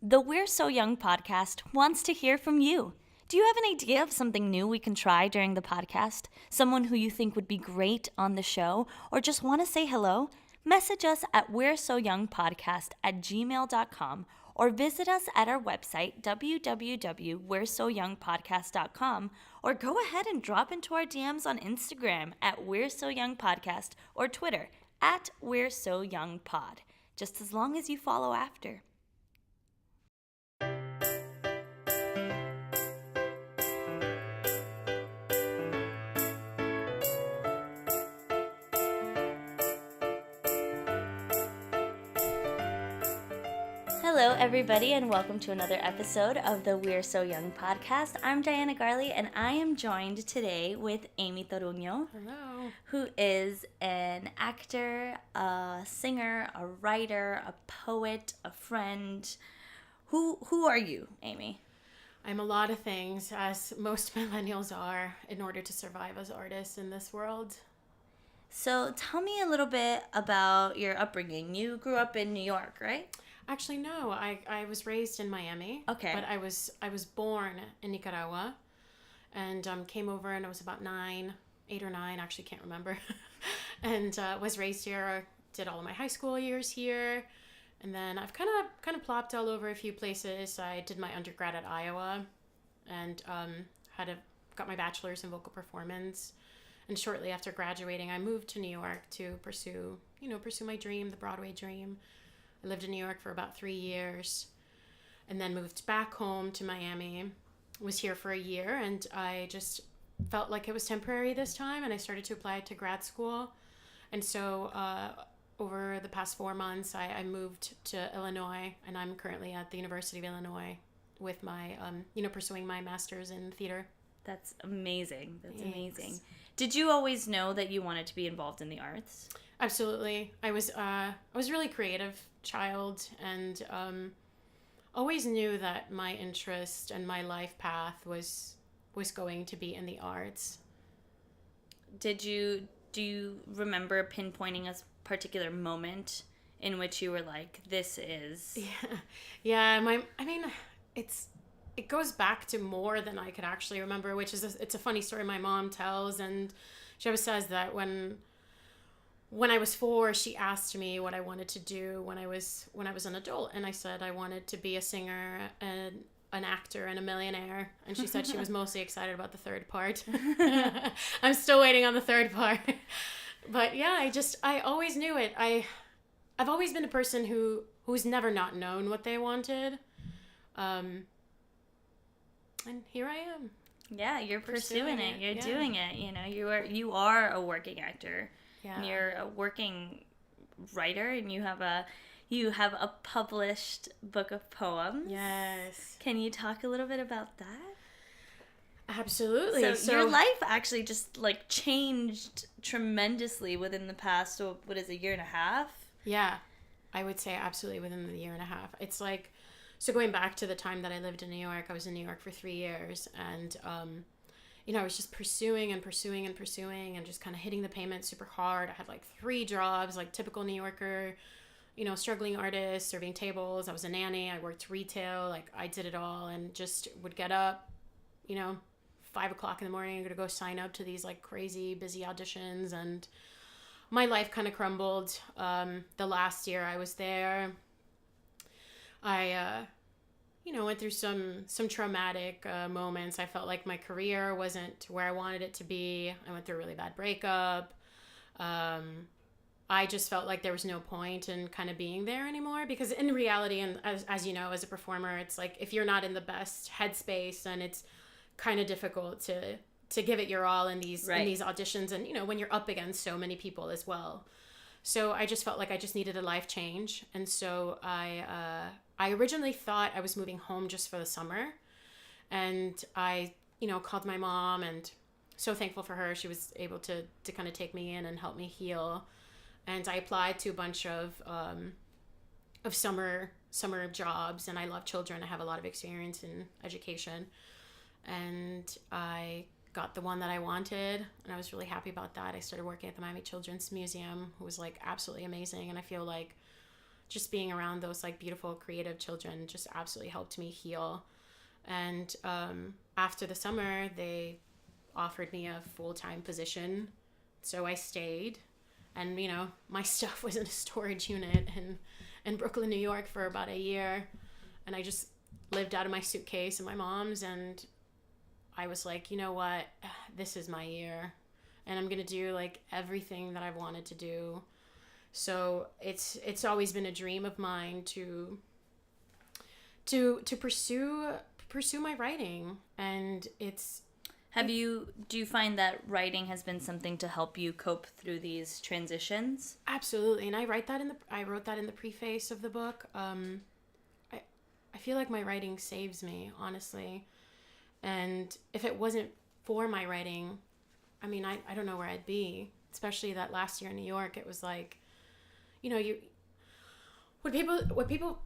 The We're So Young podcast wants to hear from you. Do you have an idea of something new we can try during the podcast? Someone who you think would be great on the show? Or just want to say hello? Message us at We're So Young Podcast at gmail.com or visit us at our website, www.we'resoyoungpodcast.com, or go ahead and drop into our DMs on Instagram at We're So Young Podcast or Twitter at We're So Young Pod, just as long as you follow after. Hello, everybody, and welcome to another episode of the We're So Young podcast. I'm Diana Garley, and I am joined today with Amy Toruño. Hello. Who is an actor, a singer, a writer, a poet, a friend. Who are you, Amy? I'm a lot of things, as most millennials are, in order to survive as artists in this world. So tell me a little bit about your upbringing. You grew up in New York, right? Actually, no. I was raised in Miami. Okay. But I was born in Nicaragua, and came over, and I was about 8 or 9. Actually, can't remember. And was raised here. Did all of my high school years here, and then I've kind of plopped all over a few places. I did my undergrad at Iowa, and got my bachelor's in vocal performance. And shortly after graduating, I moved to New York to pursue my dream, the Broadway dream. I lived in New York for about 3 years and then moved back home to Miami. Was here for a year, and I just felt like it was temporary this time, and I started to apply to grad school. And so over the past 4 months, I moved to Illinois, and I'm currently at the University of Illinois with my, pursuing my master's in theater. That's amazing. That's Thanks. amazing. Did you always know that you wanted to be involved in the arts? Absolutely. I was a really creative child, and always knew that my interest and my life path was going to be in the arts. Do you remember pinpointing a particular moment in which you were like, this is... Yeah. It goes back to more than I could actually remember, which is it's a funny story my mom tells, and she always says that when I was 4, she asked me what I wanted to do when I was an adult, and I said I wanted to be a singer and an actor and a millionaire, and she said she was mostly excited about the third part. I'm still waiting on the third part. But yeah, I always knew it. I've always been a person who's never not known what they wanted. And here I am. Yeah, you're pursuing it. You're doing it. You are a working actor. Yeah. And you're a working writer, and you have a published book of poems. Yes. Can you talk a little bit about that? Absolutely. So your life actually just like changed tremendously within the past, year and a half? Yeah, I would say absolutely within the year and a half. It's like, so going back to the time that I lived in New York, I was in New York for 3 years, and I was just pursuing and just kind of hitting the pavement super hard. I had like 3 jobs, like typical New Yorker, struggling artist, serving tables. I was a nanny. I worked retail. Like I did it all, and just would get up, 5 o'clock in the morning. I'm going to go sign up to these like crazy busy auditions, and my life kind of crumbled. The last year I was there, I went through some traumatic moments. I felt like my career wasn't where I wanted it to be. I went through a really bad breakup. I just felt like there was no point in kind of being there anymore, because in reality, and as you know, as a performer, it's like if you're not in the best headspace, then it's kind of difficult to give it your all in these auditions, and when you're up against so many people as well. So I just felt like I just needed a life change, and so I originally thought I was moving home just for the summer, and I called my mom, and so thankful for her. She was able to kind of take me in and help me heal, and I applied to a bunch of summer jobs, and I love children. I have a lot of experience in education, and I got the one that I wanted, and I was really happy about that. I started working at the Miami Children's Museum, who was like absolutely amazing, and I feel like just being around those like beautiful, creative children just absolutely helped me heal. And after the summer, they offered me a full-time position. So I stayed. And, you know, my stuff was in a storage unit in Brooklyn, New York for about a year. And I just lived out of my suitcase and my mom's. And I was like, you know what? This is my year. And I'm going to do like everything that I've wanted to do. So it's always been a dream of mine to pursue my writing. And do you find that writing has been something to help you cope through these transitions? Absolutely. And I wrote that in the preface of the book. I feel like my writing saves me, honestly. And if it wasn't for my writing, I mean, I don't know where I'd be, especially that last year in New York. It was like, you know, what people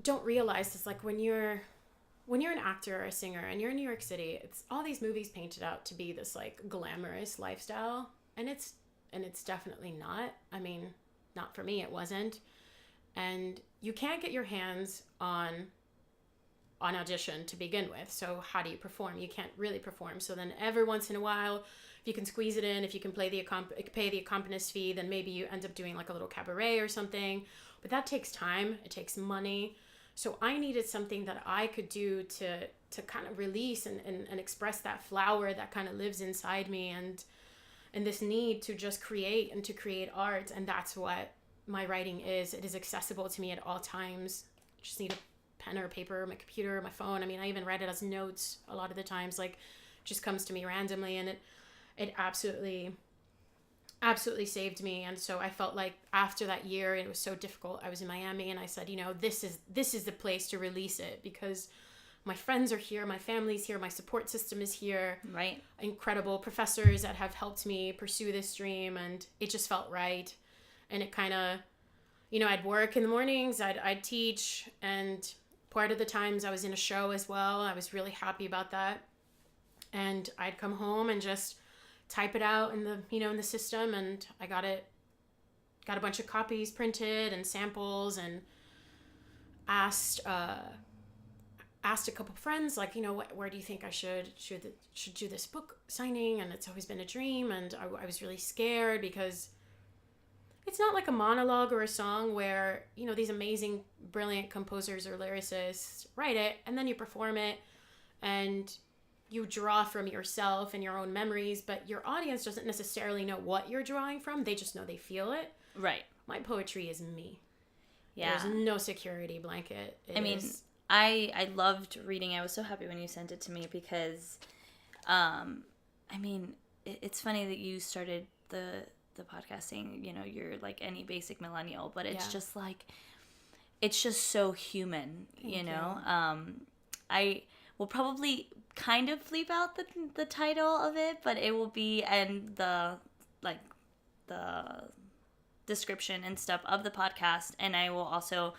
don't realize is like when you're an actor or a singer and you're in New York City, it's all these movies painted out to be this like glamorous lifestyle, and it's definitely not. I mean, not for me, it wasn't. And you can't get your hands on audition to begin with. So how do you perform? You can't really perform. So then every once in a while, if you can squeeze it in, if you can pay the accompanist fee, then maybe you end up doing like a little cabaret or something. But that takes time. It takes money. So I needed something that I could do to kind of release and express that flower that kind of lives inside me, and this need to just create and to create art. And that's what my writing is. It is accessible to me at all times. I just need a pen or paper, my computer, my phone. I mean, I even write it as notes a lot of the times, like just comes to me randomly, and it absolutely saved me. And so I felt like after that year, it was so difficult. I was in Miami, and I said, you know, this is the place to release it, because my friends are here, my family's here, my support system is here. Right. Incredible professors that have helped me pursue this dream, and it just felt right. And it kind of, you know, I'd work in the mornings, I'd teach, and part of the times I was in a show as well. I was really happy about that. And I'd come home and just type it out in the system, and I got a bunch of copies printed and samples, and asked a couple friends, like, you know, where do you think I should do this book signing? And it's always been a dream, and I was really scared because it's not like a monologue or a song where, you know, these amazing, brilliant composers or lyricists write it, and then you perform it, and you draw from yourself and your own memories, but your audience doesn't necessarily know what you're drawing from. They just know they feel it. Right. My poetry is me. Yeah. There's no security blanket. I loved reading. I was so happy when you sent it to me because, it's funny that you started the podcasting, you know, you're like any basic millennial, but it's just like, it's just so human, you know? I will probably kind of bleep out the title of it, but it will be, and the description and stuff of the podcast, and I will also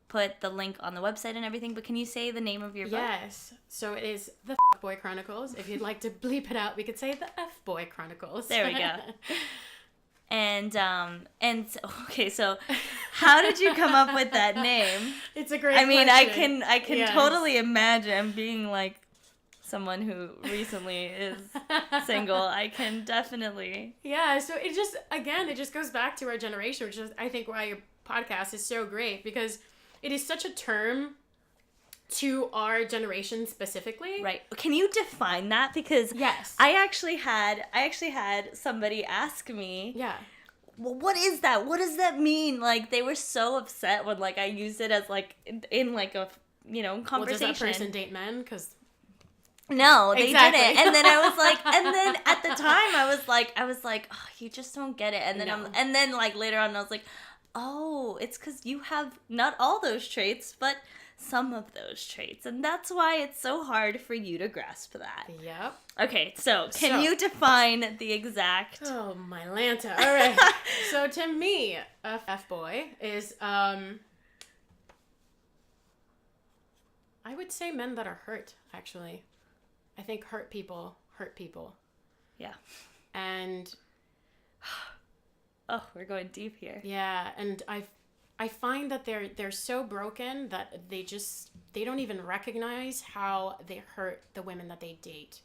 put the link on the website and everything. But can you say the name of your book? Yes. So it is The F-Boy Chronicles. If you'd like to bleep it out, we could say The F-Boy Chronicles. There we go. And okay, so how did you come up with that name? It's a great question. I can Yes. totally imagine being like someone who recently is single. I can definitely. Yeah, so it just goes back to our generation, which is, I think, why your podcast is so great, because it is such a term to our generation specifically. Right. Can you define that? Because yes, I actually had somebody ask me. Yeah. Well, what is that? What does that mean? Like, they were so upset when like I used it as like in like a, you know, conversation. Well, does that person date men? Because no, they exactly. didn't. And then I was like, and then at the time I was like, oh, you just don't get it. And then No. and then like later on I was like, oh, it's because you have not all those traits, but some of those traits, and that's why it's so hard for you to grasp that. Yep. Okay, so can you define the exact? Oh, my Lanta. All right. So to me, a F-boy is, I would say men that are hurt, actually. I think hurt people hurt people. Yeah. And oh, we're going deep here. yeah, and I find that they're so broken that they don't even recognize how they hurt the women that they date.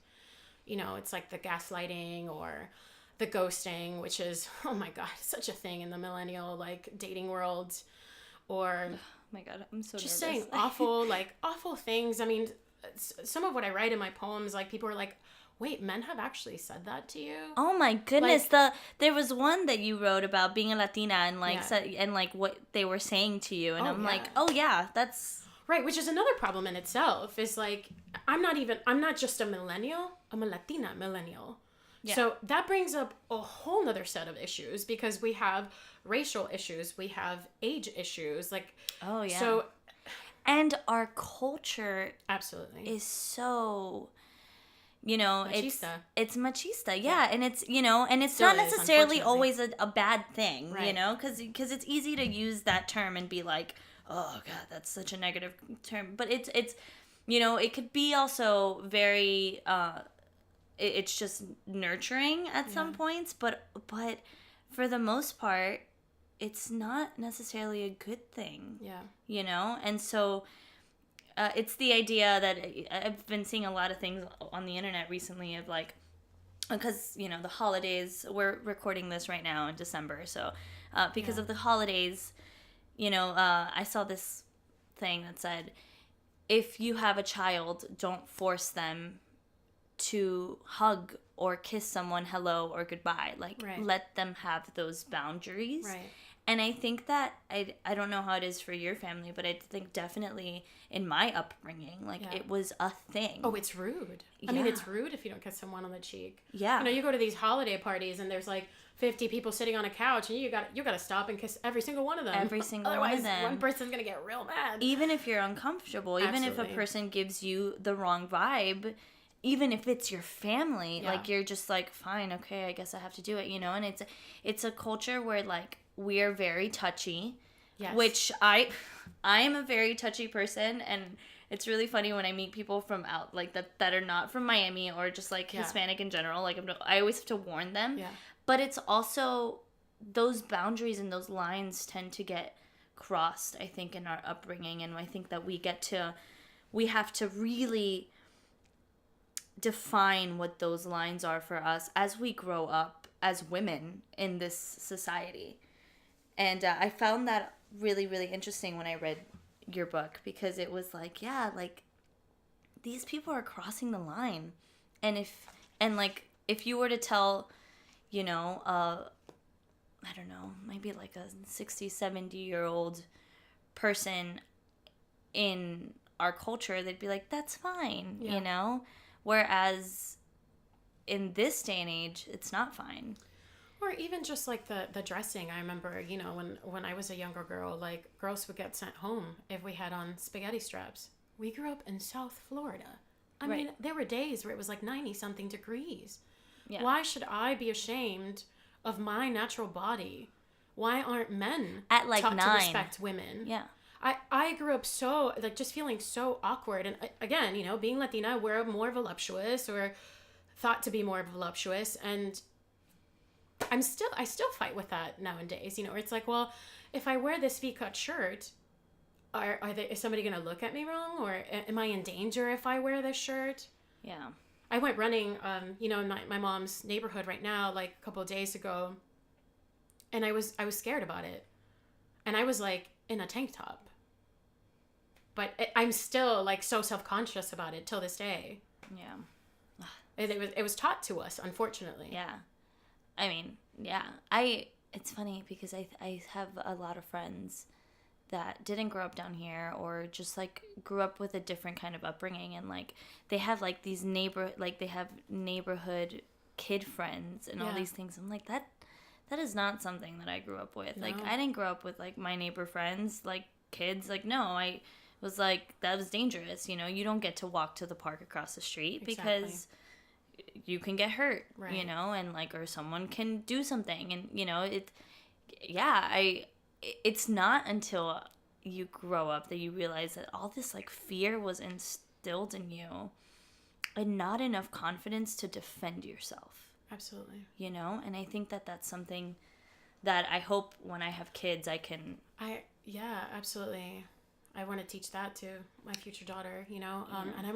You know, it's like the gaslighting or the ghosting, which is, oh my God, such a thing in the millennial like dating world. Or Oh my God, I'm so just nervous. saying awful things. I mean, some of what I write in my poems, like people are like, wait, men have actually said that to you? Oh my goodness! Like, There was one that you wrote about being a Latina and like Yeah. and like what they were saying to you, and Oh, I'm like, yeah. oh yeah, that's right, which is another problem in itself. Is like, I'm not just a millennial, I'm a Latina millennial. Yeah. So that brings up a whole nother set of issues because we have racial issues, we have age issues, like, oh yeah. so And our culture absolutely. is so, you know, Machista. it's machista, yeah, and it's, you know, and it's Still not is, necessarily unfortunately. always a bad thing, you Right. know, because it's easy to use that term and be like, oh God, that's such a negative term, but it's you know, it could be also very it's just nurturing at some points, but for the most part, it's not necessarily a good thing. Yeah. You know, and so it's the idea that I've been seeing a lot of things on the internet recently of like, because you know the holidays, we're recording this right now in December, so because of the holidays, you know, I saw this thing that said, if you have a child, don't force them to hug or kiss someone hello or goodbye. Like, Right. let them have those boundaries. Right. And I think that I don't know how it is for your family, but I think definitely in my upbringing, like Yeah. it was a thing. Oh, it's rude. I mean, Yeah. it's rude if you don't kiss someone on the cheek. Yeah. You know, you go to these holiday parties and there's like 50 people sitting on a couch, and you got to stop and kiss every single one of them. Every single one of Otherwise, them. one person's gonna get real mad. Even if you're uncomfortable, even if a Absolutely. person gives you the wrong vibe, even if it's your family, Yeah. like you're just like, fine, okay, I guess I have to do it, you know. And it's a culture where like we're very touchy, Yes. which I am a very touchy person, and it's really funny when I meet people from out like that are not from Miami or just like Yeah. Hispanic in general. Like I always have to warn them. Yeah. But it's also those boundaries and those lines tend to get crossed, I think, in our upbringing, and I think that we have to really define what those lines are for us as we grow up as women in this society. And I found that really, really interesting when I read your book, because it was like, yeah, like these people are crossing the line. And if you were to tell, you know, I don't know, maybe like a 60, 70-year-old person in our culture, they'd be like, that's fine, Yeah. you know? Whereas in this day and age, it's not fine. Or even just like the dressing. I remember, you know, when I was a younger girl, like girls would get sent home if we had on spaghetti straps. We grew up in South Florida. I Right. mean, there were days where it was like 90 something degrees. Yeah. Why should I be ashamed of my natural body? Why aren't men At, like, taught 9? to respect women? Yeah. I grew up so, like, just feeling so awkward. And again, you know, being Latina, we're more voluptuous or thought to be more voluptuous. And I still fight with that nowadays, you know, where it's like, well, if I wear this V-cut shirt, is somebody going to look at me wrong? Or am I in danger if I wear this shirt? Yeah. I went running, you know, in my mom's neighborhood right now, like a couple of days ago. And I was scared about it. And I was like in a tank top. But I'm still like so self-conscious about it till this day. Yeah. It was taught to us, unfortunately. Yeah. I mean, yeah. It's funny because I have a lot of friends that didn't grow up down here or just like grew up with a different kind of upbringing, and like they have like these neighborhood kid friends and all Yeah. these things. I'm like, that is not something that I grew up with. Like No. I didn't grow up with like my neighbor friends, like kids. Like no, I was like, that was dangerous, you know. You don't get to walk to the park across the street because you can get hurt, Right. you know, and like, or someone can do something, and you know, it's not until you grow up that you realize that all this like fear was instilled in you and not enough confidence to defend yourself, Absolutely. you know. And I think that that's something that I hope when I have kids I can Yeah, absolutely. I want to teach that to my future daughter, you know. And I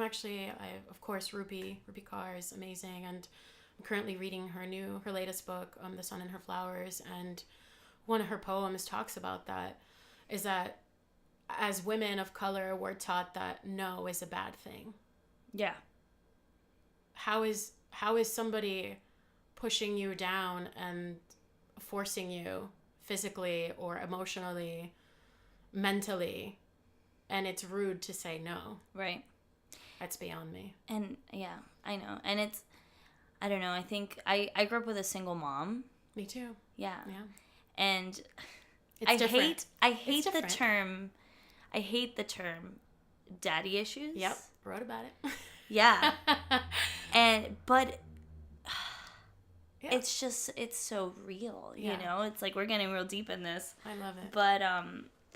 of course, Ruby Carr is amazing, and I'm currently reading her latest book, The Sun and Her Flowers, and one of her poems talks about that, is that as women of color, we're taught that no is a bad thing. Yeah. How is somebody pushing you down and forcing you physically or emotionally, mentally, and it's rude to say no? Right. That's beyond me. And yeah, I know. And it's, I don't know, I think I grew up with a single mom. Me too. Yeah. Yeah. And It's different. I hate the term daddy issues. Yep. Wrote about it. Yeah. But Yeah. it's just, it's so real, you know? It's like we're getting real deep in this. I love it. But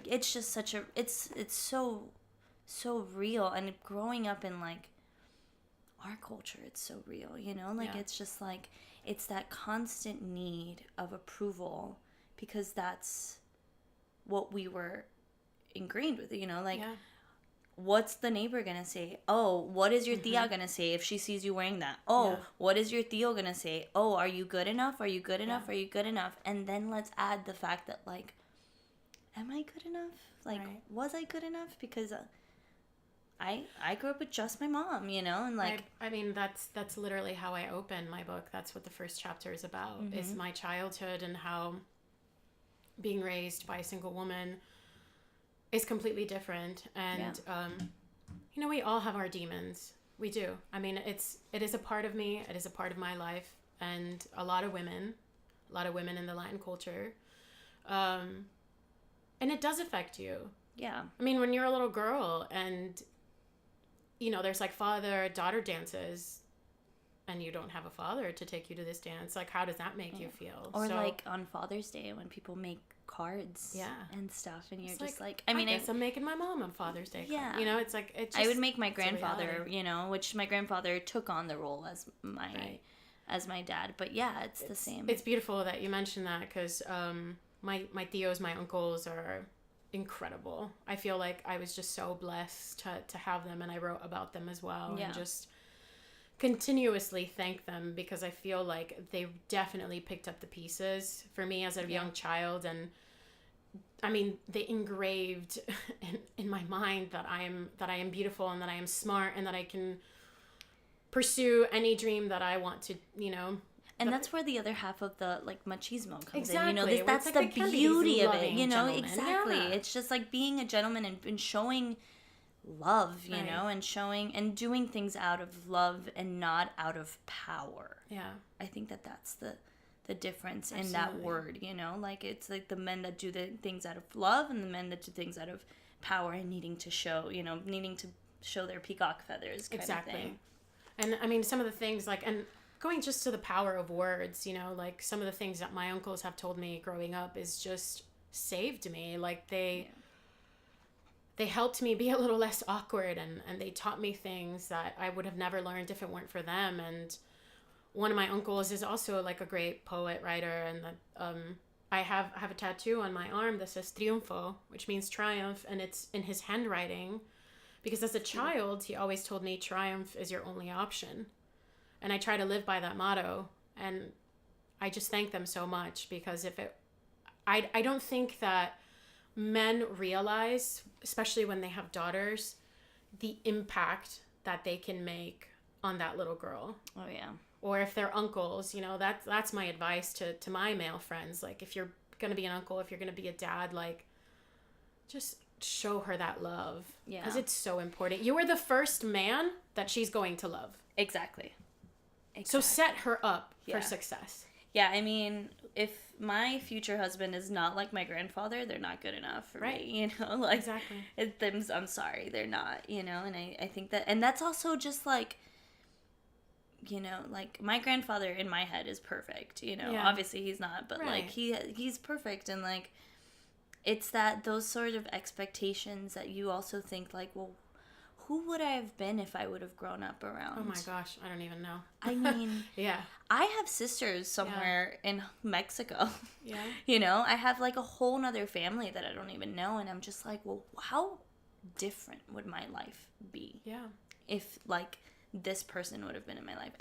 it's just such a, it's so real. And growing up in like our culture, it's so real, you know? Like it's just like, it's that constant need of approval, because that's what we were ingrained with, you know? Like, what's the neighbor gonna say? Oh, what is your tia gonna say if she sees you wearing that? Oh, what is your tío gonna say? Oh, are you good enough? Are you good enough? Are you good enough? And then let's add the fact that, like, am I good enough? Like, was I good enough? Because I grew up with just my mom, you know? And, like... I mean, that's literally how I open my book. That's what the first chapter is about, is my childhood and how being raised by a single woman is completely different. And, you know, we all have our demons. We do. I mean, it is a part of me. It is a part of my life. And a lot of women in the Latin culture. And it does affect you. Yeah. I mean, when you're a little girl and, you know, there's like father-daughter dances and you don't have a father to take you to this dance, like, how does that make you feel? Or like on Father's Day when people make cards and stuff, and you're just like, I mean, I'm making my mom on Father's Day card. You know, it's like, it just, I would make my grandfather, you know, which my grandfather took on the role as my dad, but yeah, it's the same. It's beautiful that you mentioned that, because my tios, my uncles are incredible. I feel like I was just so blessed to have them, and I wrote about them as well, and just continuously thank them, because I feel like they definitely picked up the pieces for me as a young child. And I mean, they engraved in my mind that I am beautiful, and that I am smart, and that I can pursue any dream that I want to, you know. And that's where the other half of the, like, machismo comes exactly. in. You know, that's like the beauty of it, you know? Gentleman. Exactly. Yeah. It's just like being a gentleman and showing love, you know, and showing and doing things out of love and not out of power. Yeah. I think that's the difference in that word, you know? Like, it's like the men that do the things out of love and the men that do things out of power and needing to show, you know, needing to show their peacock feathers kind of thing. And I mean, some of the things, like, and going just to the power of words, you know, like, some of the things that my uncles have told me growing up is just saved me. Like, they helped me be a little less awkward, and they taught me things that I would have never learned if it weren't for them. And one of my uncles is also like a great poet, writer, and I have a tattoo on my arm that says Triunfo, which means triumph, and it's in his handwriting, because as a child he always told me triumph is your only option, and I try to live by that motto. And I just thank them so much, because I don't think that men realize, especially when they have daughters, the impact that they can make on that little girl. Oh yeah. Or if they're uncles, you know, that's my advice to my male friends. Like, if you're gonna be an uncle, if you're gonna be a dad, like, just show her that love. Yeah. Because it's so important. You are the first man that she's going to love. Exactly. So set her up for success. Yeah, I mean, if my future husband is not like my grandfather, they're not good enough for me, you know? Like, exactly. I'm sorry, they're not, you know? And I think that, and that's also just like, you know, like, my grandfather in my head is perfect, you know? Obviously he's not, but like, he's perfect, and like, it's that, those sort of expectations that you also think like, well, who would I have been if I would have grown up around? Oh my gosh, I don't even know. I mean, Yeah. I have sisters somewhere in Mexico. Yeah. You know, I have like a whole nother family that I don't even know. And I'm just like, well, how different would my life be Yeah. if like this person would have been in my life?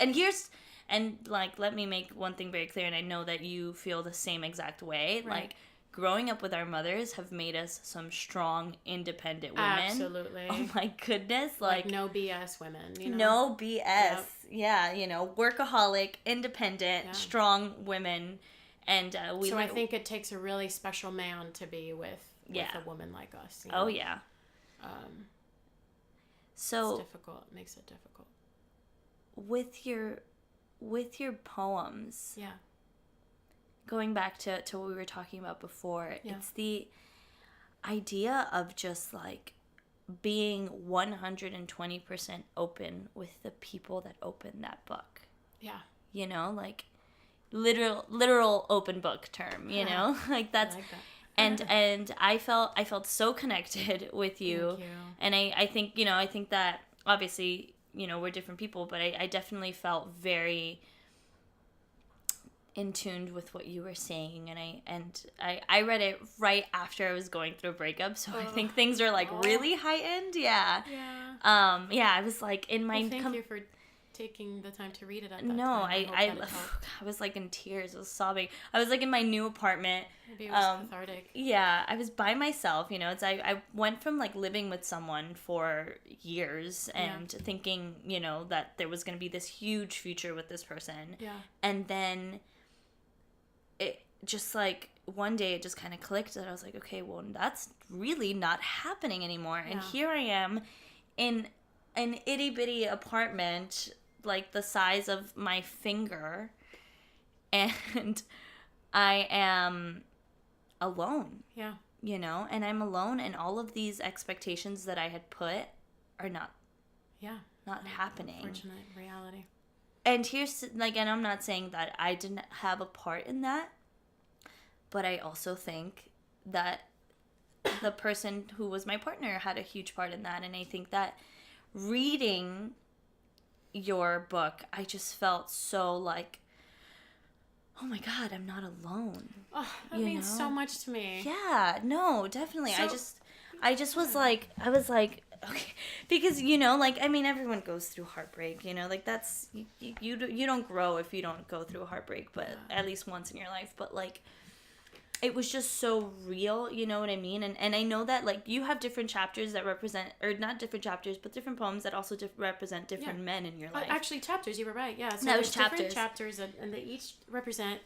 And like, let me make one thing very clear. And I know that you feel the same exact way. Right. Like, growing up with our mothers have made us some strong, independent women. Absolutely. Oh my goodness. Like no BS women, you know? No BS. Yep. Yeah, you know, workaholic, independent, strong women. And I think it takes a really special man to be with a woman like us. You know? Oh, yeah. So it's difficult. It makes it difficult. With your poems. Yeah. Going back to what we were talking about before, it's the idea of just like being 120% open with the people that open that book. Yeah. You know, like literal open book term, you know? Like that's I like that. and I felt so connected with you. Thank you. And I think, you know, I think that obviously, you know, we're different people, but I definitely felt very in tune with what you were saying, and I read it right after I was going through a breakup, so I think things are like really heightened. Yeah. I was like in my thank you for taking the time to read it at that no time. I was like in tears. I was sobbing. I was like in my new apartment. Maybe it was cathartic. Yeah, I was by myself, you know. It's I went from like living with someone for years and thinking, you know, that there was going to be this huge future with this person. Yeah. And then it just like one day it just kind of clicked that I was like, okay, well, that's really not happening anymore. And here I am in an itty bitty apartment like the size of my finger, and I am alone. Yeah. You know, and I'm alone, and all of these expectations that I had put are not happening. Unfortunate reality. And here's like, and I'm not saying that I didn't have a part in that, but I also think that the person who was my partner had a huge part in that. And I think that reading your book, I just felt so like, oh my God, I'm not alone. Oh, that means so much to me. Yeah, no, definitely. So, I just was like, I was like, okay, because, you know, like, I mean, everyone goes through heartbreak, you know, like that's, you don't grow if you don't go through a heartbreak, but at least once in your life, but like, it was just so real, you know what I mean? And I know that, like, you have different chapters that represent, or not different chapters, but different poems that also represent different men in your life. Actually, chapters, you were right, yeah. So no, there's chapters. Different chapters, and they each represent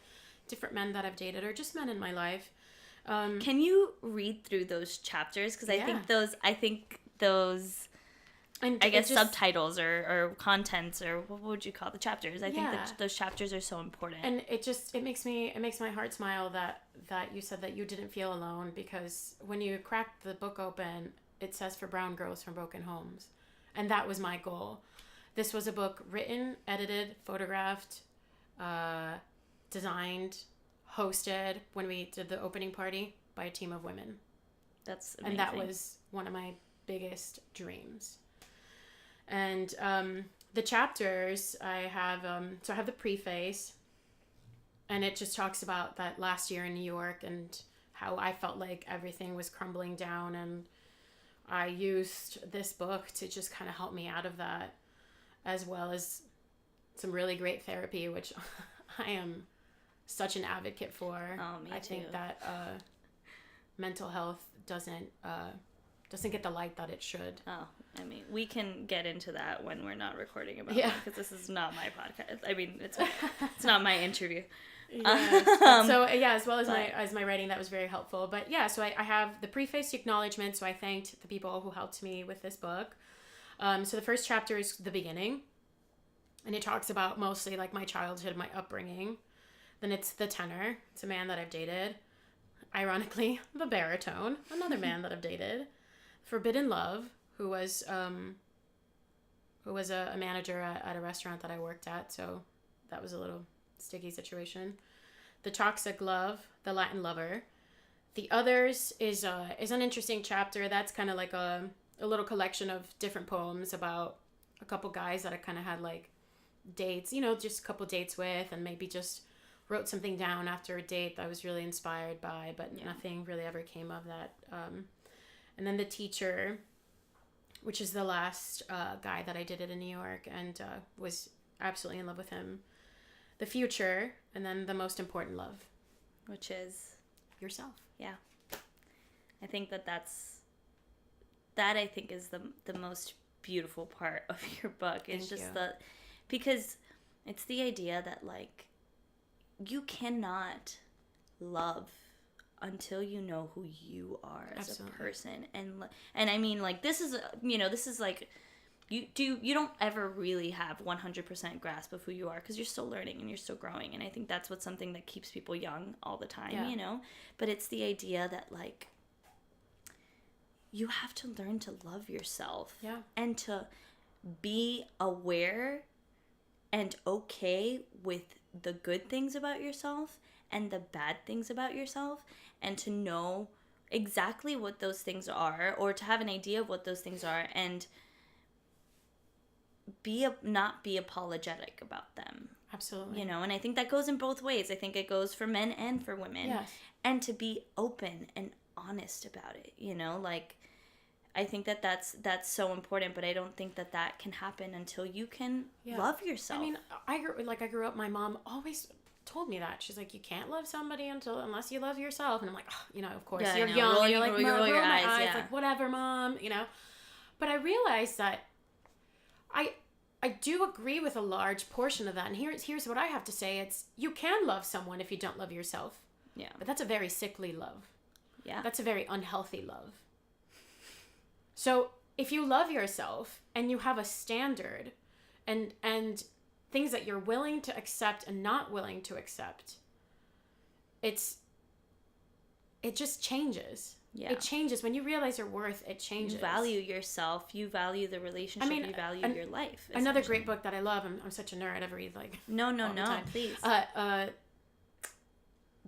different men that I've dated, or just men in my life. Can you read through those chapters? Because I think those... And I guess subtitles or contents, or what would you call the chapters? I think that those chapters are so important. And it makes my heart smile that you said that you didn't feel alone, because when you cracked the book open, it says for brown girls from broken homes. And that was my goal. This was a book written, edited, photographed, designed, hosted when we did the opening party by a team of women. That's amazing. And that was one of my biggest dreams. And the chapters, I have the preface, and it just talks about that last year in New York and how I felt like everything was crumbling down, and I used this book to just kind of help me out of that, as well as some really great therapy, which I am such an advocate for. Oh, me too. I think that mental health doesn't get the light that it should. Oh, I mean, we can get into that when we're not recording about it, because this is not my podcast. I mean, it's not my interview. As well as my writing, that was very helpful. But yeah, so I have the preface acknowledgement. So I thanked the people who helped me with this book. So the first chapter is the beginning, and it talks about mostly like my childhood, my upbringing. Then it's the tenor. It's a man that I've dated. Ironically, the baritone, another man that I've dated. Forbidden Love, who was a manager at a restaurant that I worked at, so that was a little sticky situation. The Toxic Love, the Latin Lover. The Others is an interesting chapter. That's kind of like a a little collection of different poems about a couple guys that I kind of had like dates, just a couple dates with, and maybe just wrote something down after a date that I was really inspired by, but nothing really ever came of that. And then The Teacher, which is the last guy that I did it in New York, and was absolutely in love with him. The Future, and then The Most Important Love. Which is? Yourself. Yeah. I think that I think is the most beautiful part of your book. It's just because it's the idea that, like, you cannot love until you know who you are as a person. And I mean, like, this is like, you don't ever really have 100% grasp of who you are, because you're still learning and you're still growing. And I think that's what's something that keeps people young all the time, but it's the idea that, like, you have to learn to love yourself and to be aware and okay with the good things about yourself and the bad things about yourself, and to know exactly what those things are, or to have an idea of what those things are, and not be apologetic about them. Absolutely. And I think that goes in both ways. I think it goes for men and for women. Yes. And to be open and honest about it, like, I think that's so important, but I don't think that can happen until you can love yourself. I mean, I grew up, my mom always told me that. She's like, you can't love somebody unless you love yourself. And I'm like, of course, you're young. Roll, you're like, roll your eyes. Like, whatever, Mom, But I realized that I do agree with a large portion of that. And here's what I have to say. It's, you can love someone if you don't love yourself. Yeah. But that's a very sickly love. Yeah. That's a very unhealthy love. So if you love yourself and you have a standard and things that you're willing to accept and not willing to accept, it just changes. Yeah. It changes. When you realize your worth, it changes. You value yourself. You value the relationship. You value your life. Another great book that I love, I'm such a nerd, I never read like No, please. The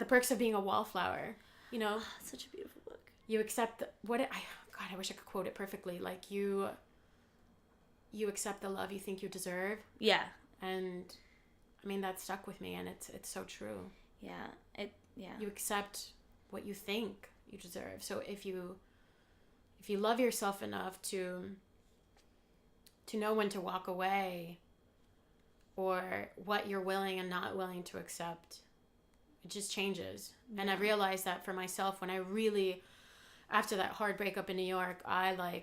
Perks of Being a Wallflower. Such a beautiful book. You accept God, I wish I could quote it perfectly. Like, you accept the love you think you deserve. Yeah. And I mean, that stuck with me, and it's so true. Yeah. You accept what you think you deserve. So if you love yourself enough to know when to walk away, or what you're willing and not willing to accept, it just changes. Yeah. And I realized that for myself when I really, after that hard breakup in New York, I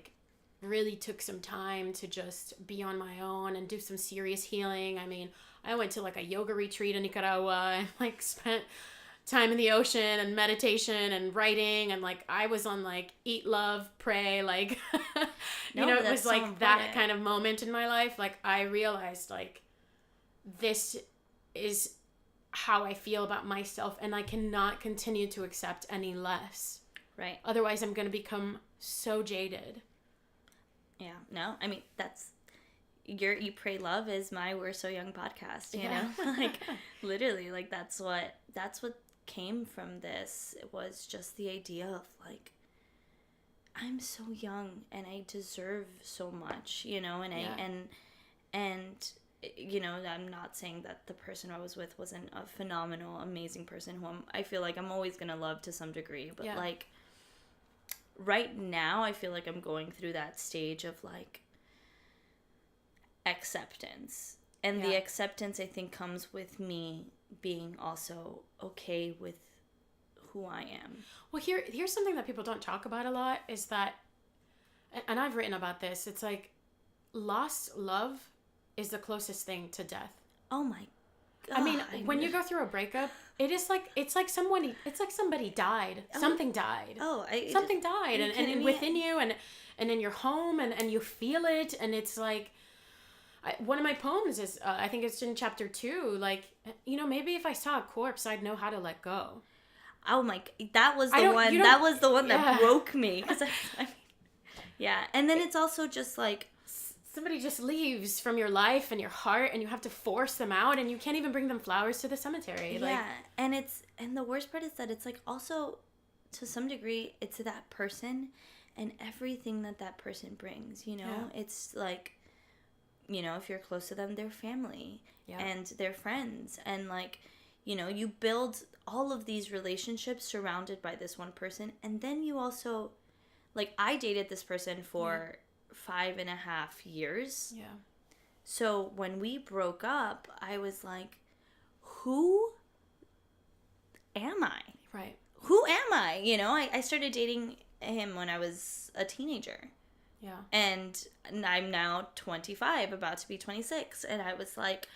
really took some time to just be on my own and do some serious healing. I mean, I went to a yoga retreat in Nicaragua and spent time in the ocean and meditation and writing, and I was on eat, love, pray, it was so that kind of moment in my life. I realized this is how I feel about myself, and I cannot continue to accept any less. Right. Otherwise, I'm going to become so jaded. Yeah. No, I mean, that's your Eat, Pray, Love is my We're So Young podcast, you know? Literally, that's what came from this. It was just the idea of, I'm so young and I deserve so much, and I'm not saying that the person I was with wasn't a phenomenal, amazing person who I feel like I'm always going to love to some degree, but right now I feel like I'm going through that stage of acceptance, and the acceptance I think comes with me being also okay with who I am. Well, here's something that people don't talk about a lot, is that, and I've written about this, it's lost love is the closest thing to death. Oh my God. I mean, when you go through a breakup, it's like somebody died. Something died. Something died, and within you, and in your home, and you feel it, and it's one of my poems is I think it's in chapter 2. Maybe if I saw a corpse, I'd know how to let go. Oh my! That was the one. That was the one that broke me. Cause I mean, yeah, and then it's also just somebody just leaves from your life and your heart, and you have to force them out, and you can't even bring them flowers to the cemetery. Yeah, and the worst part is that it's also, to some degree, it's that person and everything that that person brings, you know? Yeah. It's like, you know, if you're close to them, they're family and they're friends. And like, you know, you build all of these relationships surrounded by this one person. And then you also, like, I dated this person for 5.5 years. Yeah. So when we broke up, I was like, who am I? Right. Who am I? You know, I started dating him when I was a teenager. Yeah. And I'm now 25, about to be 26. And I was like,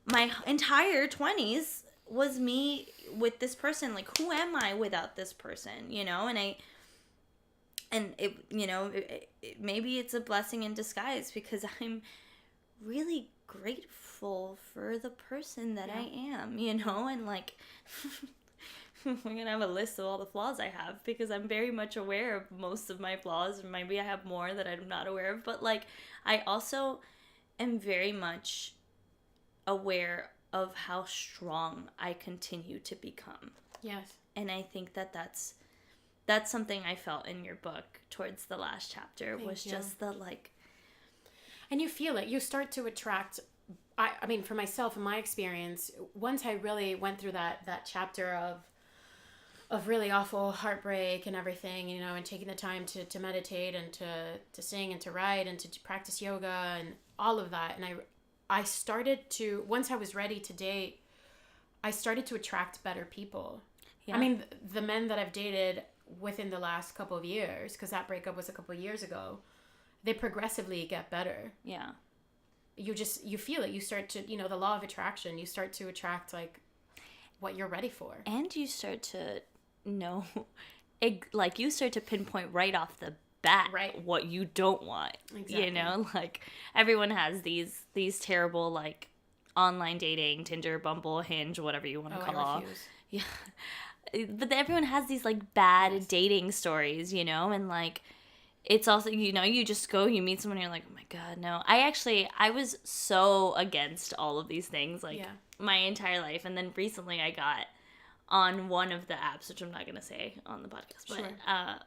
my entire 20s was me with this person. Like, who am I without this person? You know, and it, you know, maybe it's a blessing in disguise because I'm really grateful for the person that I am, you know, and like, we're gonna have a list of all the flaws I have because I'm very much aware of most of my flaws, and maybe I have more that I'm not aware of, but like, I also am very much aware of how strong I continue to become. Yes. And I think that that's something I felt in your book towards the last chapter. Was just the like, and you feel it. You start to attract. I mean, for myself, in my experience, once I really went through that chapter of really awful heartbreak and everything, you know, and taking the time to meditate and to sing and to write and to practice yoga and all of that, and I started to, once I was ready to date, I started to attract better people. Yeah. I mean, the men that I've dated within the last couple of years, because that breakup was a couple of years ago, they progressively get better. Yeah. You feel it. You start to, you know, the law of attraction, you start to attract like what you're ready for. And you start to know, like, you start to pinpoint right off the bat what you don't want. Exactly. You know, like, everyone has these terrible, like, online dating, Tinder, Bumble, Hinge, whatever you want to call it. I refuse. Yeah. But everyone has these, like, bad dating stories, you know, and, like, it's also, you know, you just go, you meet someone, and you're like, oh my God, no. I was so against all of these things, like, my entire life. And then recently I got on one of the apps, which I'm not going to say on the podcast. But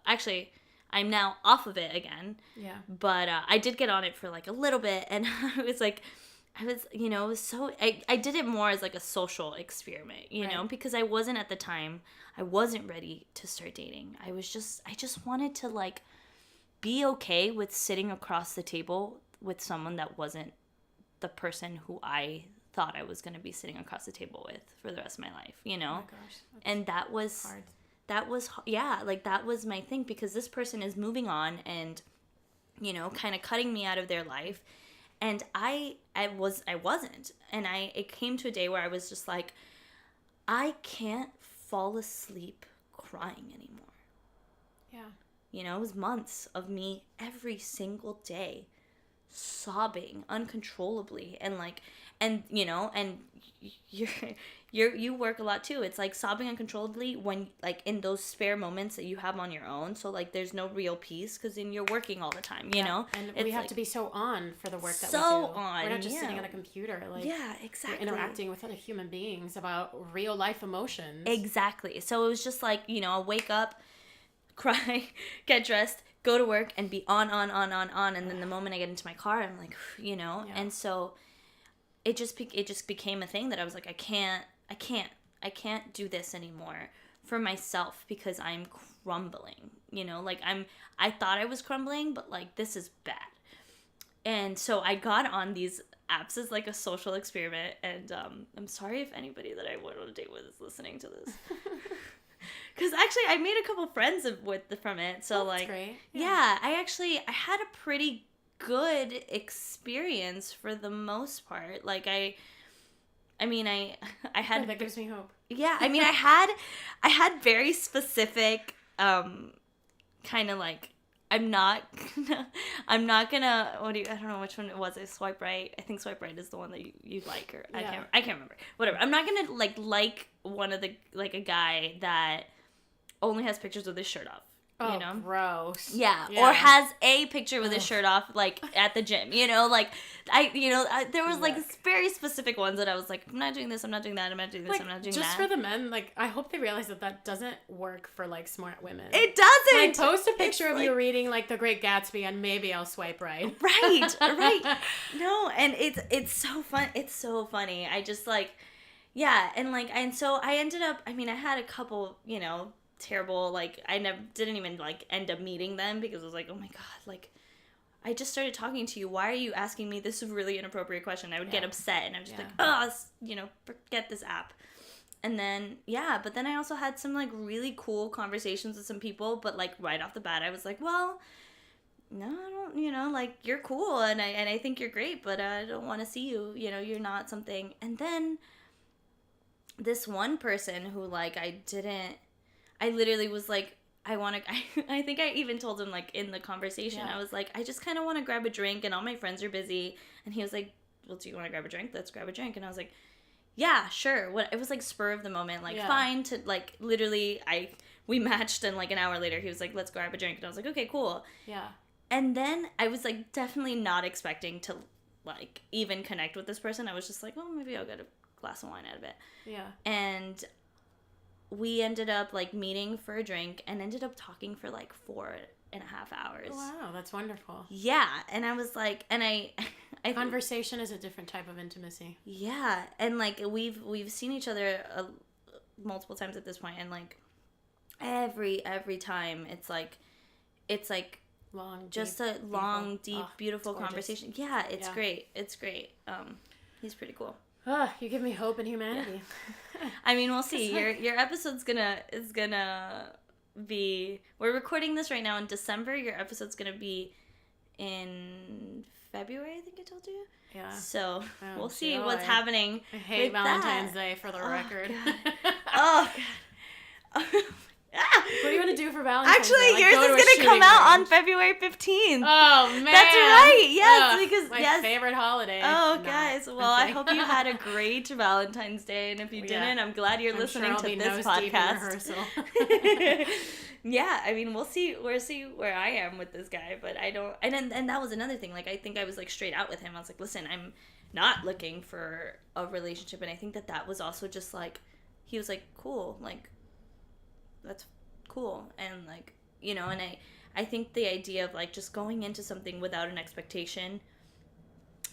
actually, I'm now off of it again. Yeah. But I did get on it for, like, a little bit. And you know, it was so, I did it more as, like, a social experiment, you know, because I wasn't at the time, I wasn't ready to start dating. I just wanted to, like, be okay with sitting across the table with someone that wasn't the person who I thought I was going to be sitting across the table with for the rest of my life, you know? Oh my gosh. And that was hard. That was my thing, because this person is moving on and, you know, kind of cutting me out of their life. And I wasn't. And it came to a day where I was just like, I can't fall asleep crying anymore. Yeah. You know, it was months of me every single day sobbing uncontrollably, and like, and you know, and you work a lot too. It's like sobbing uncontrollably when, like, in those spare moments that you have on your own. So like, there's no real peace because then you're working all the time, you know. And we have to be so on for the work that we do. We're not just sitting on a computer. Like, exactly. We're interacting with other human beings about real life emotions. Exactly. So it was just like, you know, I'll wake up, cry, get dressed, go to work, and be on. And then the moment I get into my car, I'm like, you know. Yeah. And so it just became a thing that I was like, I can't do this anymore for myself, because I'm crumbling, you know. Like, I thought I was crumbling, but like, this is bad. And so I got on these apps as like a social experiment. And I'm sorry if anybody that I went on a date with is listening to this. Because actually, I made a couple friends from it. So, that's great. Yeah, I had a pretty good experience for the most part. Like, I had... that gives me hope. Yeah, I mean, I had very specific, kind of like, I'm not gonna, I don't know which one it was. I swipe right. I think swipe right is the one that you like, or I can't remember. Whatever. I'm not gonna like one of the, like, a guy that only has pictures with his shirt off. Oh, you know? gross. Yeah. Yeah. Or has a picture with his shirt off, like, at the gym, you know? Like, there was, like, Yuck. very specific ones that I was like, I'm not doing this, I'm not doing that, I'm not doing this, Like, I'm not doing just that. for the men, like, I hope they realize that doesn't work for, like, smart women. It doesn't! Like, post a picture It's of like- you reading, like, The Great Gatsby, and maybe I'll swipe right. Right. No, and it's so fun. It's so funny. I just, like, yeah, and so I ended up, I mean, I had a couple, terrible, like, I didn't even, like, end up meeting them because I was like, oh my God, like, I just started talking to you. Why are you asking me this really inappropriate question? I would get upset, and I'm just like, oh, forget this app. And then, but then I also had some, like, really cool conversations with some people, but, like, right off the bat, I was like, well, no, I don't, like, you're cool, and I think you're great, but I don't want to see you, you're not something. And then this one person who, like, I literally was like, I think I even told him, like, in the conversation, I was like, I just kind of want to grab a drink, and all my friends are busy. And he was like, well, do you want to grab a drink? Let's grab a drink. And I was like, yeah, sure. It was, like, spur of the moment, like, fine to, like, literally, we matched, and, like, an hour later, he was like, let's grab a drink. And I was like, okay, cool. Yeah. And then I was, like, definitely not expecting to, like, even connect with this person. I was just like, well, maybe I'll get a glass of wine out of it. Yeah. And we ended up, like, meeting for a drink and ended up talking for, like, 4.5 hours. Wow, that's wonderful. Yeah. And I was like, and I Conversation is a different type of intimacy. Yeah. And, like, we've seen each other multiple times at this point, and, like, every time it's like Long, just deep, a long, deep, beautiful gorgeous. conversation. Yeah, it's great. It's great. He's pretty cool. Oh, you give me hope in humanity. Yeah. I mean, we'll see. Your episode's gonna be. We're recording this right now in December. Your episode's gonna be in February, I think I told you. Yeah. So we'll see joy. what's happening. I hate with Valentine's that. Day, for the record. Oh God. What do you want to do for Valentine's Actually, Day? Like, yours go to is a going to shooting come out on range? February 15th. Oh, man. That's right. Yes, Ugh, because my favorite holiday. Oh, No, guys. I'm Well, I kidding. hope you had a great Valentine's Day, and if you didn't, I'm glad you're listening I'll to be this nose deep in podcast. rehearsal. Yeah, I mean, we'll see where I am with this guy, but I don't. And that was another thing. Like, I think I was, like, straight out with him. I was like, listen, I'm not looking for a relationship, and I think that was also just like, he was like, cool, like, that's cool, and, like, and I think the idea of, like, just going into something without an expectation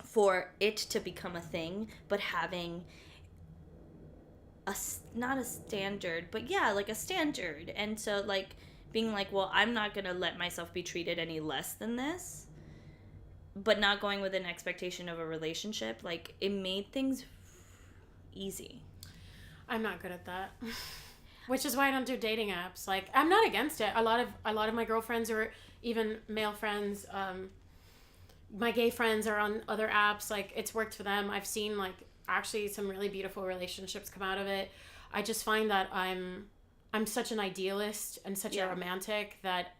for it to become a thing, but having not a standard, but yeah, like, a standard. And so, like, being like, well, I'm not gonna let myself be treated any less than this, but not going with an expectation of a relationship, like, it made things easy. I'm not good at that. Which is why I don't do dating apps. Like, I'm not against it. A lot of my girlfriends, or even male friends, my gay friends, are on other apps. Like, it's worked for them. I've seen, like, actually some really beautiful relationships come out of it. I just find that I'm such an idealist and such a romantic that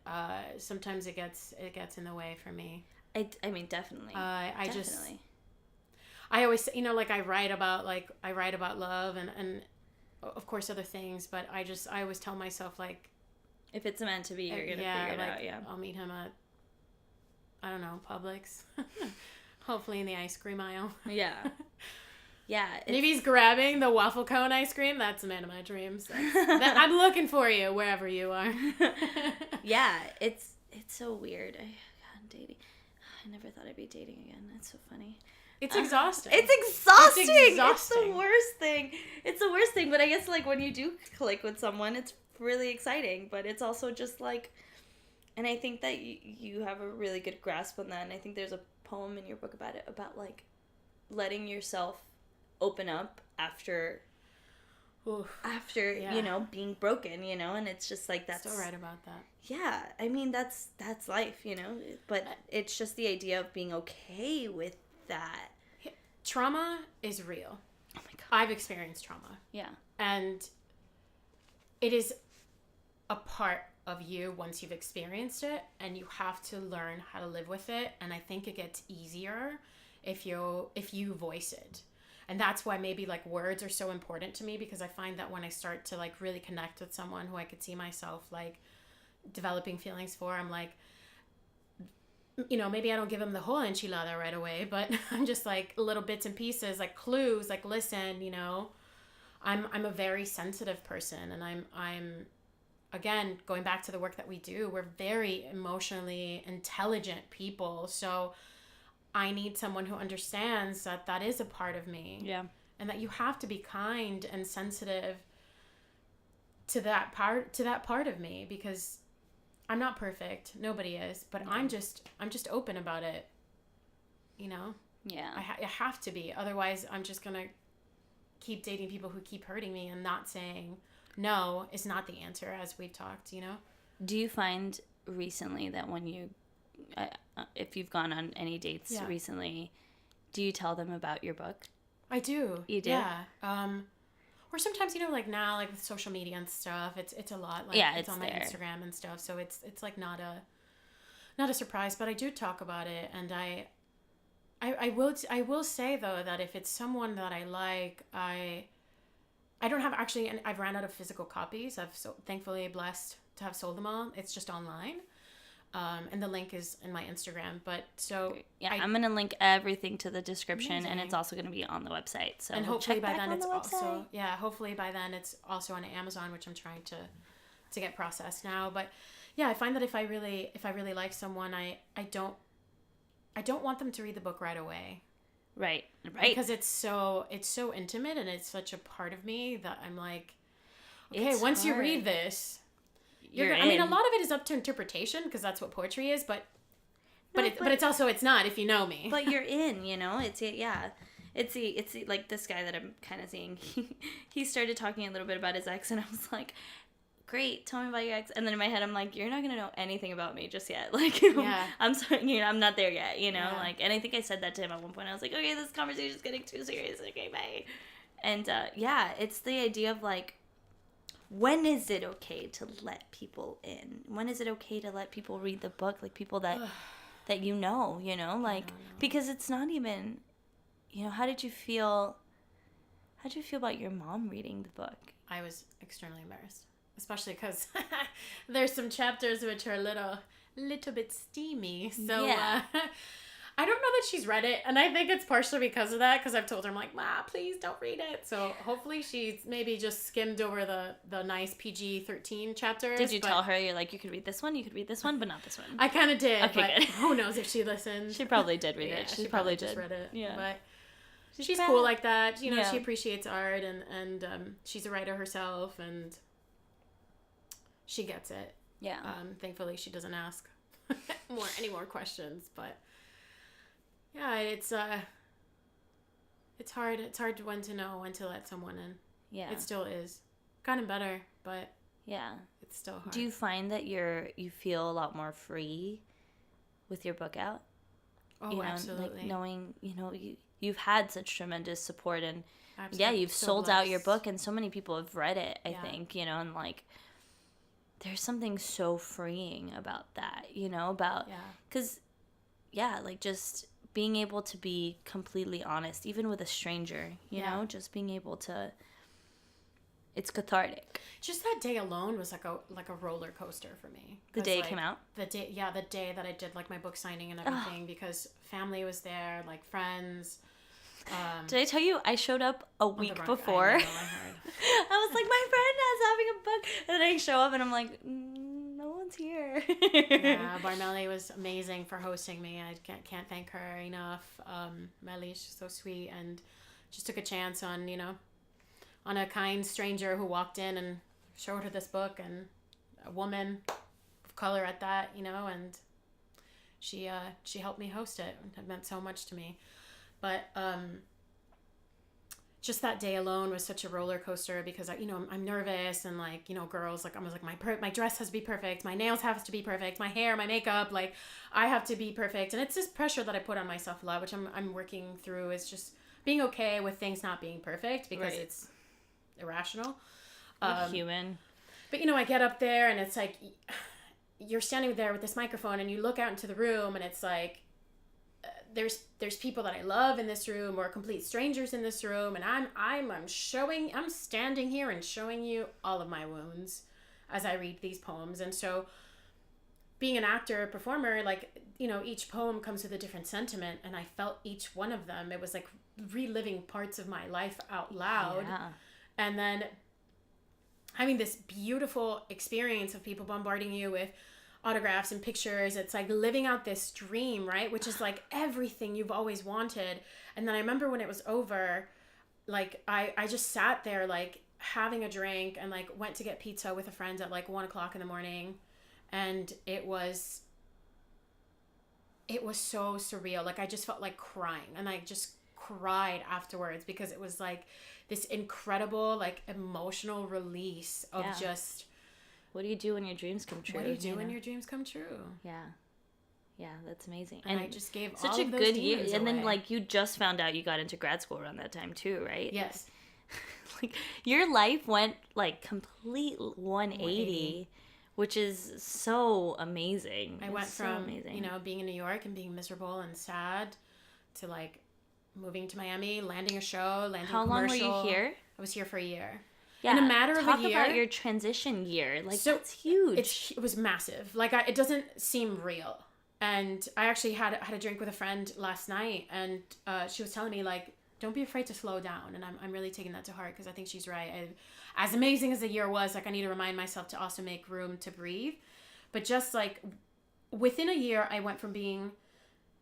sometimes it gets in the way for me. I mean, definitely. Definitely. I always, like, I write about love and of course other things, but I always tell myself, like, if it's meant to be, you're gonna figure it out. Yeah, I'll meet him at, I don't know, Publix. Hopefully in the ice cream aisle. Yeah. Maybe he's grabbing the waffle cone ice cream. That's the man of my dreams. I'm looking for you wherever you are. Yeah, it's so weird. God, dating. I never thought I'd be dating again. That's so funny. It's exhausting. It's exhausting. It's exhausting. It's the worst thing. It's the worst thing. But I guess, like, when you do click with someone, it's really exciting. But it's also just, like, and I think that you have a really good grasp on that. And I think there's a poem in your book about it, about, like, letting yourself open up after being broken, and it's just like, that's still right about that. Yeah, I mean, that's life, but it's just the idea of being okay with that. Trauma is real. Oh my God. I've experienced trauma. Yeah. And it is a part of you once you've experienced it, and you have to learn how to live with it. And I think it gets easier if you voice it. And that's why maybe, like, words are so important to me, because I find that when I start to, like, really connect with someone who I could see myself, like, developing feelings for. I'm like, you know, maybe I don't give him the whole enchilada right away, but I'm just like little bits and pieces, like clues, like, listen, you know, I'm a very sensitive person, and I'm again, going back to the work that we do, we're very emotionally intelligent people. So I need someone who understands that that is a part of me. Yeah. And that you have to be kind and sensitive to that part of me, because I'm not perfect. Nobody is, but I'm just open about it. You know? Yeah. I have to be. Otherwise, I'm just going to keep dating people who keep hurting me and not saying no is not the answer, as we've talked, you know? Do you find recently that when you, if you've gone on any dates recently, do you tell them about your book? I do. You do? Yeah. Or sometimes, you know, like now, like with social media and stuff, it's a lot. Like, it's on my Instagram and stuff, so it's like not a surprise. But I do talk about it, and I will say though that if it's someone that I like, I don't have actually, and I've ran out of physical copies. Thankfully blessed to have sold them all. It's just online. And the link is in my Instagram, but so yeah, I'm gonna link everything to the description, and it's also gonna be on the website. So and hopefully by then it's also hopefully by then it's also on Amazon, which I'm trying to get processed now. But yeah, I find that if I really like someone, I don't want them to read the book right away. Right. Because it's so intimate, and it's such a part of me that I'm like, okay, once you read this. I mean, a lot of it is up to interpretation, because that's what poetry is, but it's also, it's not, if you know me. But you're in, you know? It's like this guy that I'm kind of seeing. He started talking a little bit about his ex, and I was like, great, tell me about your ex. And then in my head, I'm like, you're not going to know anything about me just yet. Like, I'm sorry, you know, I'm not there yet, you know? Yeah. Like, and I think I said that to him at one point. I was like, okay, this conversation's getting too serious. Okay, bye. And, it's the idea of, like, when is it okay to let people in? When is it okay to let people read the book? Like, people that you know, like, because it's not even, you know, how did you feel about your mom reading the book? I was extremely embarrassed, especially because there's some chapters which are a little bit steamy. So, I don't know that she's read it, and I think it's partially because of that, because I've told her, I'm like, Ma, please don't read it. So hopefully she's maybe just skimmed over the nice PG-13 chapters. Did you tell her, you're like, you could read this one, but not this one? I kind of did, okay, but who knows if she listened. She probably did read it. She probably just read it. Yeah. But she's cool like that. You know, she appreciates art, and she's a writer herself, and she gets it. Yeah. Thankfully, she doesn't ask any more questions, but... Yeah, it's hard. It's hard when to know when to let someone in. Yeah. It still is. Gotten better, but yeah, it's still hard. Do you find that you feel a lot more free with your book out? Oh, you know, absolutely. Like knowing, you know, you've had such tremendous support, and absolutely. You've sold out your book, and so many people have read it, I think, you know, and like there's something so freeing about that, you know, because like just being able to be completely honest, even with a stranger, you know, just being able to, it's cathartic. Just that day alone was like a roller coaster for me. The day it came out? The day that I did like my book signing and everything, because family was there, like friends. Did I tell you I showed up a week before? I know, I heard. I was like, my friend is having a book, and then I show up and I'm like, no one's here. Yeah, Barmelli was amazing for hosting me. I can't thank her enough. Melly, she's so sweet, and just took a chance on, you know, on a kind stranger who walked in and showed her this book, and a woman of color at that, you know, and she helped me host it. It meant so much to me. But just that day alone was such a roller coaster, because I'm nervous, and like, you know, girls, like I was like, my dress has to be perfect, my nails have to be perfect, my hair, my makeup, like I have to be perfect, and it's this pressure that I put on myself a lot, which I'm working through, is just being okay with things not being perfect, because it's irrational. We're human. But you know, I get up there, and it's like you're standing there with this microphone, and you look out into the room, and it's like there's people that I love in this room, or complete strangers in this room, and I'm standing here and showing you all of my wounds as I read these poems. And so being an actor, performer, like, you know, each poem comes with a different sentiment, and I felt each one of them. It was like reliving parts of my life out loud. Yeah. And then having this beautiful experience of people bombarding you with autographs and pictures. It's like living out this dream, right? Which is like everything you've always wanted. And then I remember when it was over, like I just sat there like having a drink and like went to get pizza with a friend at like 1:00 in the morning. And it was so surreal. Like I just felt like crying, and I just cried afterwards because it was like this incredible like emotional release of just what do you do when your dreams come true? What do you do when your dreams come true? Yeah, that's amazing. And I just gave such all a of those good year. demons And then away. like you just found out you got into grad school around that time too, right? Yes. Like your life went like complete 180, which is so amazing. I went from, you know, being in New York and being miserable and sad to like moving to Miami, landing a show, landing How a commercial. long were you here? I was here for a year. Yeah, in a matter of a year. Talk about your transition year. Like, So that's huge. It was massive. Like, it doesn't seem real. And I actually had a drink with a friend last night, and she was telling me, like, don't be afraid to slow down. And I'm really taking that to heart because I think she's right. As amazing as the year was, like, I need to remind myself to also make room to breathe. But just, like, within a year, I went from being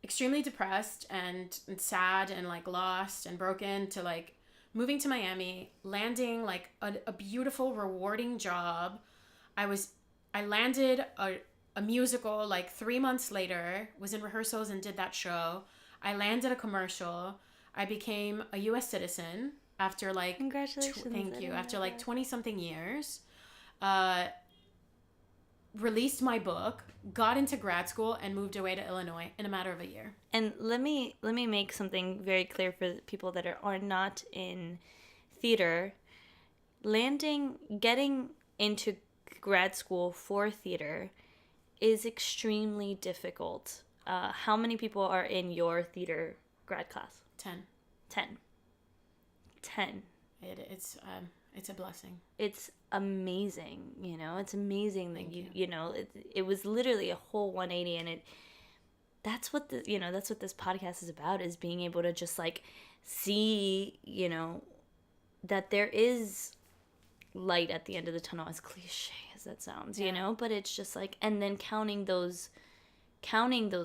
extremely depressed and sad and, like, lost and broken to, like, moving to Miami, landing like a beautiful, rewarding job. I landed a musical like 3 months later, was in rehearsals and did that show. I landed a commercial. I became a U.S. citizen after like... Congratulations. Thank you. After like 20 something years. Released my book, got into grad school, and moved away to Illinois in a matter of a year. And let me make something very clear for people that are not in theater. Getting into grad school for theater is extremely difficult. How many people are in your theater grad class? 10. 10. It's a blessing. It's amazing, you know. It's amazing that you know, it was literally a whole 180, and that's what this podcast is about, is being able to just like see, you know, that there is light at the end of the tunnel, as cliche as that sounds, you know, but it's just like, and then counting those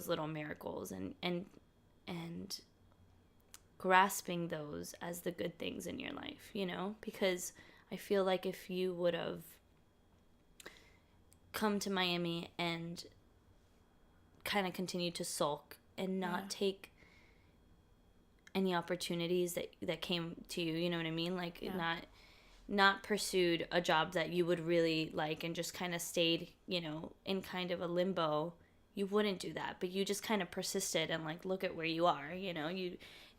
little miracles and grasping those as the good things in your life, you know, because I feel like if you would have come to Miami and kind of continued to sulk and not take any opportunities that came to you, you know what I mean? Like not pursued a job that you would really like and just kind of stayed, you know, in kind of a limbo, you wouldn't do that. But you just kind of persisted and like, look at where you are, you know.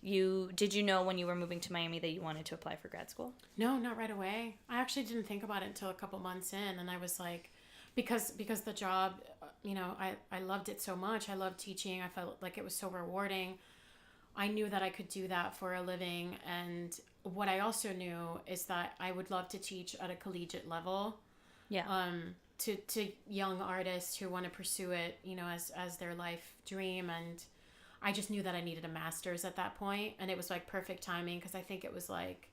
Did you know when you were moving to Miami that you wanted to apply for grad school? No, not right away. I actually didn't think about it until a couple months in, and I was like, because the job, you know, I loved it so much. I loved teaching. I felt like it was so rewarding. I knew that I could do that for a living, and what I also knew is that I would love to teach at a collegiate level. Yeah. To young artists who want to pursue it, you know, as their life dream. And I just knew that I needed a master's at that point, and it was like perfect timing because I think it was like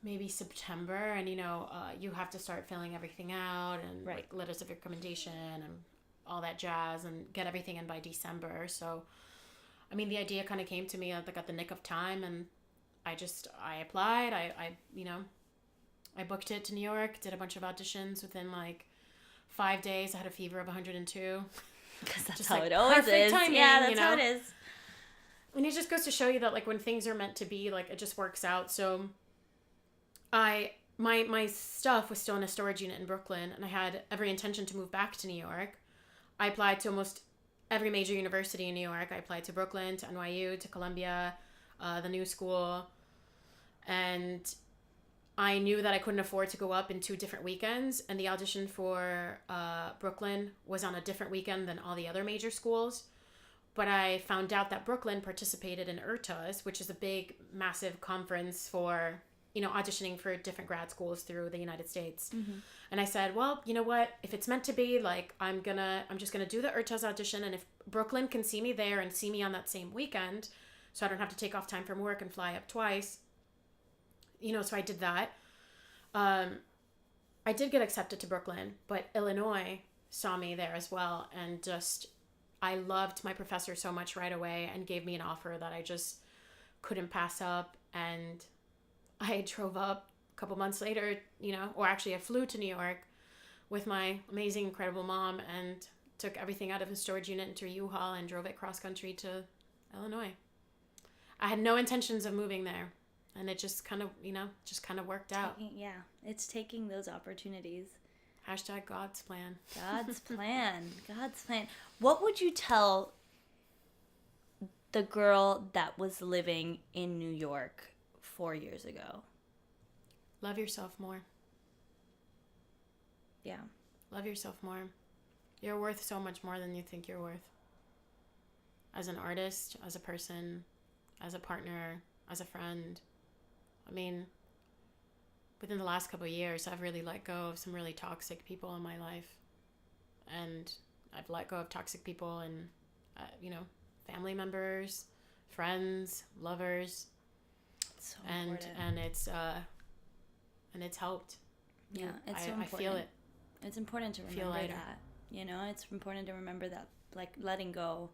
maybe September, and you know, you have to start filling everything out and like letters of recommendation and all that jazz and get everything in by December. So, I mean, the idea kind of came to me like at the nick of time, and I applied. I booked it to New York, did a bunch of auditions. Within like 5 days, I had a fever of 102. Because that's just how like it always is. timing, Yeah, that's you know? how it is. And it just goes to show you that like when things are meant to be, like it just works out. So my stuff was still in a storage unit in Brooklyn, and I had every intention to move back to New York. I applied to almost every major university in New York. I applied to Brooklyn, to NYU, to Columbia, the New School. And I knew that I couldn't afford to go up in 2 different weekends, and the audition for Brooklyn was on a different weekend than all the other major schools. But I found out that Brooklyn participated in IRTAS, which is a big, massive conference for auditioning for different grad schools through the United States. And I said, well, you know what? If it's meant to be, like, I'm just gonna do the Urtaz audition, and if Brooklyn can see me there and see me on that same weekend, so I don't have to take off time from work and fly up twice. So I did that. I did get accepted to Brooklyn, but Illinois saw me there as well, and just, I loved my professor so much right away and gave me an offer that I just couldn't pass up. And I drove up a couple months later, or actually I flew to New York with my amazing, incredible mom and took everything out of a storage unit into a U-Haul and drove it cross country to Illinois. I had no intentions of moving there, and it just kind of worked out. It's taking those opportunities. Hashtag God's plan. God's plan. God's plan. What would you tell the girl that was living in New York 4 years ago? Love yourself more. Yeah. Love yourself more. You're worth so much more than you think you're worth. As an artist, as a person, as a partner, as a friend. I mean, within the last couple of years, I've really let go of some really toxic people in my life. And I've let go of toxic people and, family members, friends, lovers. It's so important. And it's helped. Yeah, it's so important. I feel it. It's important to remember that. It's important to remember that, like, letting go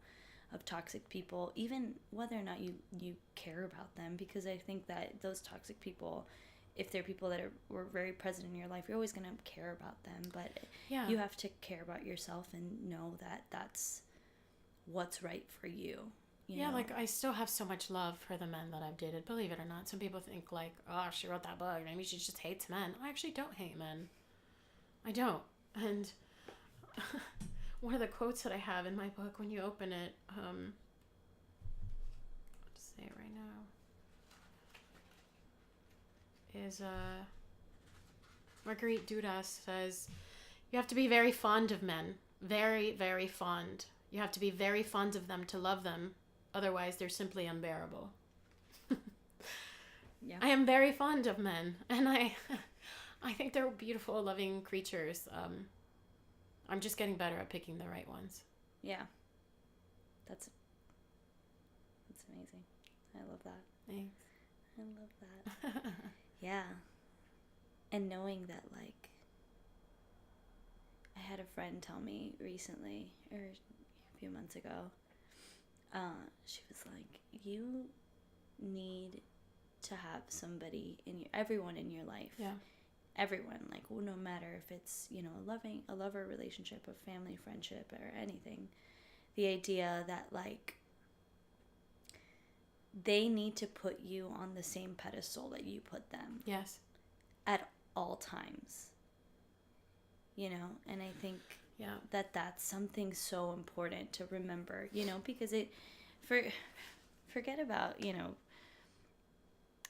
of toxic people, even whether or not you care about them, because I think that those toxic people, if they're people that were very present in your life, you're always going to care about them. But you have to care about yourself and know that that's what's right for you. Like, I still have so much love for the men that I've dated, believe it or not. Some people think, like, oh, she wrote that book, maybe she just hates men. I actually don't hate men. I don't. And one of the quotes that I have in my book, when you open it, I'll just say it right now, is Marguerite Duras says, you have to be very fond of men. Very, very fond. You have to be very fond of them to love them. Otherwise, they're simply unbearable. Yeah. I am very fond of men, and I think they're beautiful, loving creatures. I'm just getting better at picking the right ones. Yeah. That's amazing. I love that. Thanks. I love that. Yeah. And knowing that, like, I had a friend tell me recently, or a few months ago, she was like, you need to have somebody everyone in your life. Yeah. Everyone, like, well, no matter if it's, a lover relationship, a family friendship, or anything, the idea that, like, they need to put you on the same pedestal that you put them. Yes. At all times. And I think that's something so important to remember, because forget about,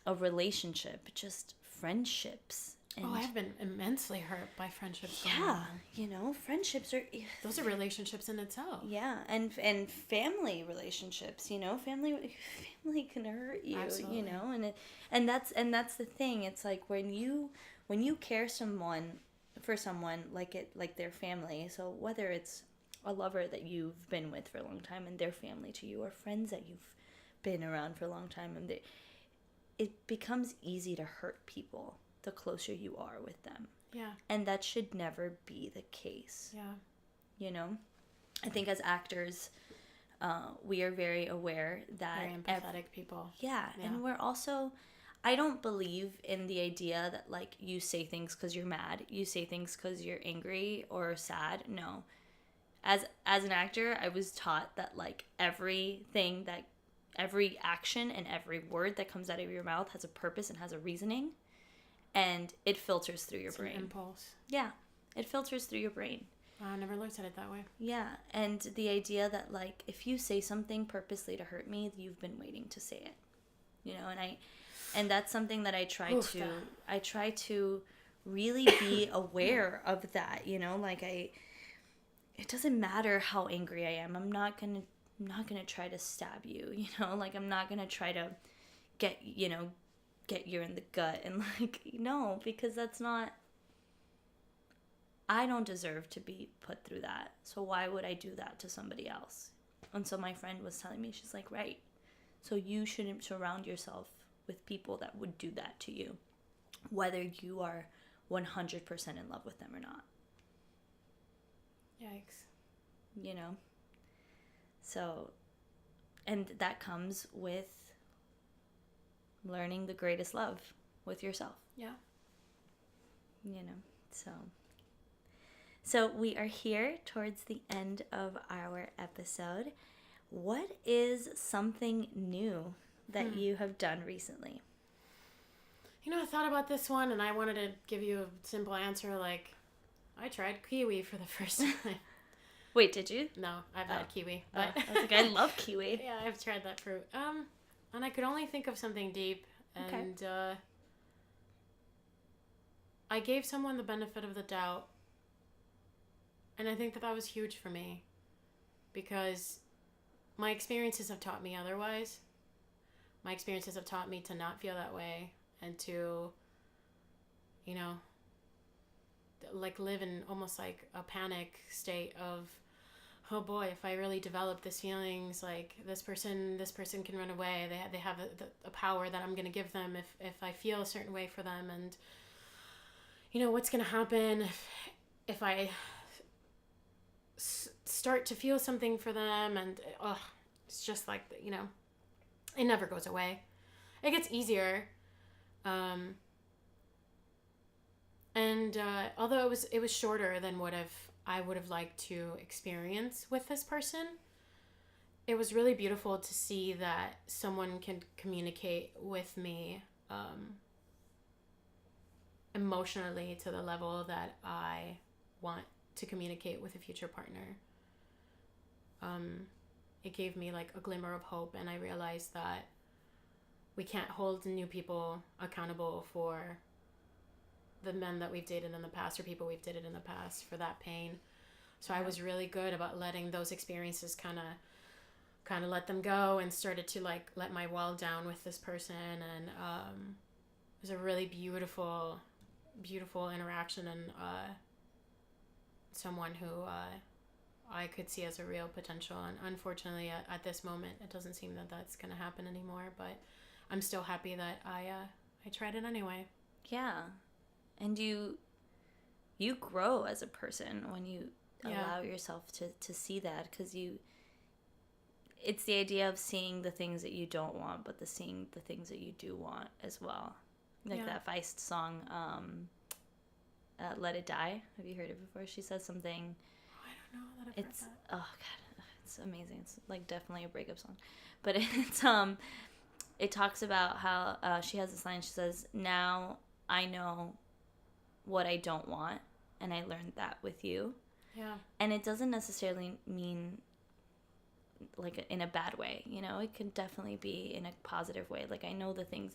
a relationship, just friendships. And I've been immensely hurt by friendships. Yeah, friendships are... Those are relationships in itself. Yeah, and family relationships, family can hurt you. Absolutely. And that's the thing. It's like when you care for someone like their family. So whether it's a lover that you've been with for a long time and their family to you, or friends that you've been around for a long time, and it becomes easy to hurt people the closer you are with them. Yeah. And that should never be the case. Yeah. I think as actors, we are very aware that... Very empathetic people. Yeah. And we're also... I don't believe in the idea that, like, you say things because you're mad. You say things because you're angry or sad. No. As an actor, I was taught that, like, every action and every word that comes out of your mouth has a purpose and has a reasoning. And it filters through your brain. An impulse. Yeah. It filters through your brain. I never looked at it that way. Yeah. And the idea that, like, if you say something purposely to hurt me, you've been waiting to say it. And that's something that I try to really be aware of that, like it doesn't matter how angry I am. I'm not going to try to stab you, like I'm not going to try to get, get you in the gut and like, no, because that's not, I don't deserve to be put through that. So why would I do that to somebody else? And so my friend was telling me, she's like, right. So you shouldn't surround yourself with people that would do that to you, whether you are 100% in love with them or not. Yikes. You know? So, and that comes with learning the greatest love with yourself. Yeah. You know, so we are here towards the end of our episode. What is something new that you have done recently? You know, I thought about this one and I wanted to give you a simple answer like, I tried kiwi for the first time. Wait, did you? No, I've had kiwi. But But I was like, I love kiwi. yeah, I've tried that fruit. And I could only think of something deep. And I gave someone the benefit of the doubt. And I think that was huge for me. Because my experiences have taught me otherwise. My experiences have taught me to not feel that way. And to, you know, like live in almost like a panic state of, oh boy, if I really develop these feelings, like this person can run away. They have a power that I'm going to give them if I feel a certain way for them. And, you know, what's going to happen if I start to feel something for them? And it's just like, you know, it never goes away. It gets easier. And although it was shorter than what I would have liked to experience with this person, it was really beautiful to see that someone can communicate with me emotionally to the level that I want to communicate with a future partner. It gave me like a glimmer of hope, and I realized that we can't hold new people accountable for the men that we've dated in the past or people we've dated in the past for that pain. So I was really good about letting those experiences kind of let them go, and started to like let my wall down with this person. And it was a really beautiful interaction, and someone who I could see as a real potential. And unfortunately at this moment it doesn't seem that that's going to happen anymore, but I'm still happy that I tried it anyway. Yeah. And you grow as a person when you allow yourself to see that, because it's the idea of seeing the things that you don't want, but seeing the things that you do want as well. Like that Feist song, Let It Die. Have you heard it before? She says something. Oh, I don't know that I've heard that. Oh God, it's amazing. It's like definitely a breakup song, but it talks about how she has this line. She says, "Now I know what I don't want, and I learned that with you." Yeah. And it doesn't necessarily mean like in a bad way, you know. It can definitely be in a positive way. Like I know things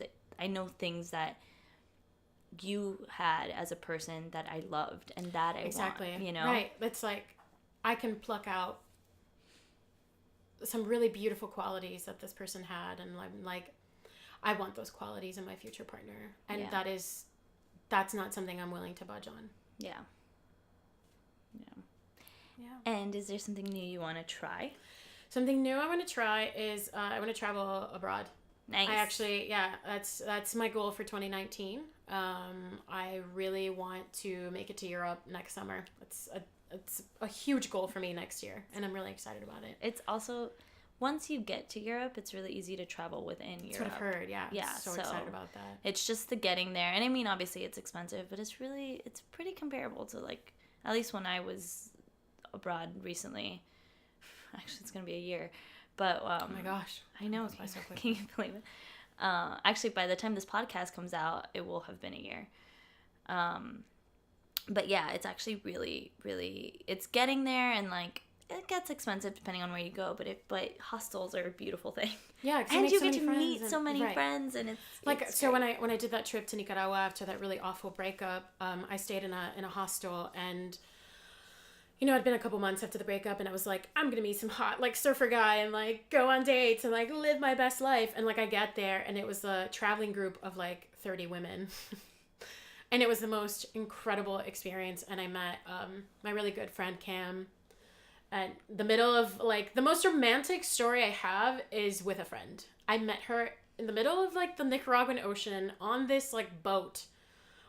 that you had as a person that I loved and that I want, you know. Right. It's like I can pluck out some really beautiful qualities that this person had, and I'm like, I want those qualities in my future partner, and that's not something I'm willing to budge on. Yeah. And is there something new you want to try? Something new I want to try is I want to travel abroad. Nice. I actually, that's my goal for 2019. I really want to make it to Europe next summer. It's a huge goal for me next year, and I'm really excited about it. It's also, once you get to Europe, it's really easy to travel within Europe. That's what I've heard, yeah. Yeah, so excited about that. It's just the getting there. And I mean, obviously it's expensive, but it's pretty comparable to like, at least when I was abroad recently. Actually, it's going to be a year. But, oh my gosh. I know. Can you believe it? Actually, by the time this podcast comes out, it will have been a year. But yeah, it's actually really, really, it's getting there, and like, it gets expensive depending on where you go, but hostels are a beautiful thing. Yeah, and you get to meet so many friends, and it's like, it's so great. when I did that trip to Nicaragua after that really awful breakup, I stayed in a hostel, and you know, it'd been a couple months after the breakup, and I was like, I'm gonna meet some hot, like, surfer guy and, like, go on dates and, like, live my best life. And, like, I get there, and it was a traveling group of, like, 30 women. And it was the most incredible experience. And I met my really good friend, Cam. And the middle of, like, the most romantic story I have is with a friend. I met her in the middle of, like, the Nicaraguan Ocean on this, like, boat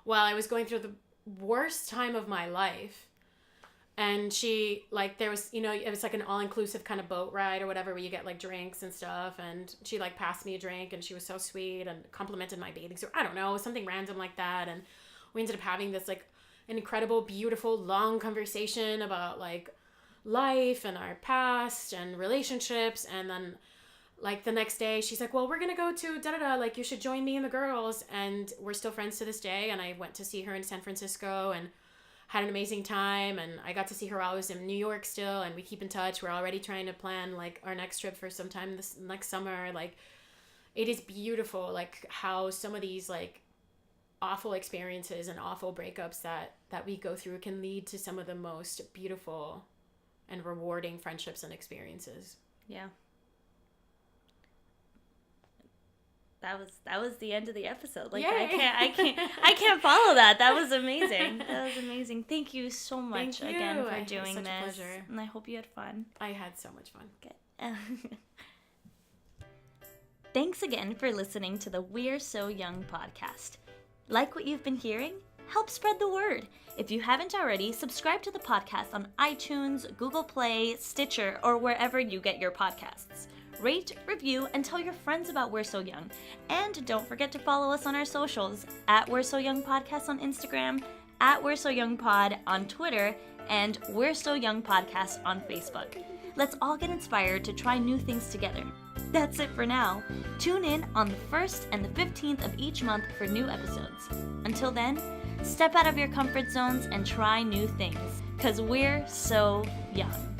while I was going through the worst time of my life. And she, like, there was, you know, it was like an all-inclusive kind of boat ride or whatever where you get, like, drinks and stuff. And she, like, passed me a drink, and she was so sweet and complimented my bathing suit. I don't know, something random like that. And we ended up having this, like, an incredible, beautiful, long conversation about, like, life and our past and relationships. And then, like, the next day, she's like, well, we're going to go to da-da-da. Like, you should join me and the girls. And we're still friends to this day. And I went to see her in San Francisco and had an amazing time, and I got to see her while I was in New York still, and we keep in touch. We're already trying to plan, like, our next trip for sometime this next summer. Like, it is beautiful, like, how some of these, like, awful experiences and awful breakups that we go through can lead to some of the most beautiful and rewarding friendships and experiences. Yeah. That was the end of the episode. Like, Yay. I can't follow that. That was amazing. That was amazing. Thank you so much Thank you. again for It was doing such a this. pleasure. And I hope you had fun. I had so much fun. Good. Thanks again for listening to the We're So Young podcast. Like what you've been hearing? Help spread the word. If you haven't already, subscribe to the podcast on iTunes, Google Play, Stitcher, or wherever you get your podcasts. Rate, review, and tell your friends about We're So Young. And don't forget to follow us on our socials, at We're So Young Podcast on Instagram, at We're So Young Pod on Twitter, and We're So Young Podcast on Facebook. Let's all get inspired to try new things together. That's it for now. Tune in on the 1st and the 15th of each month for new episodes. Until then, step out of your comfort zones and try new things, because we're so young.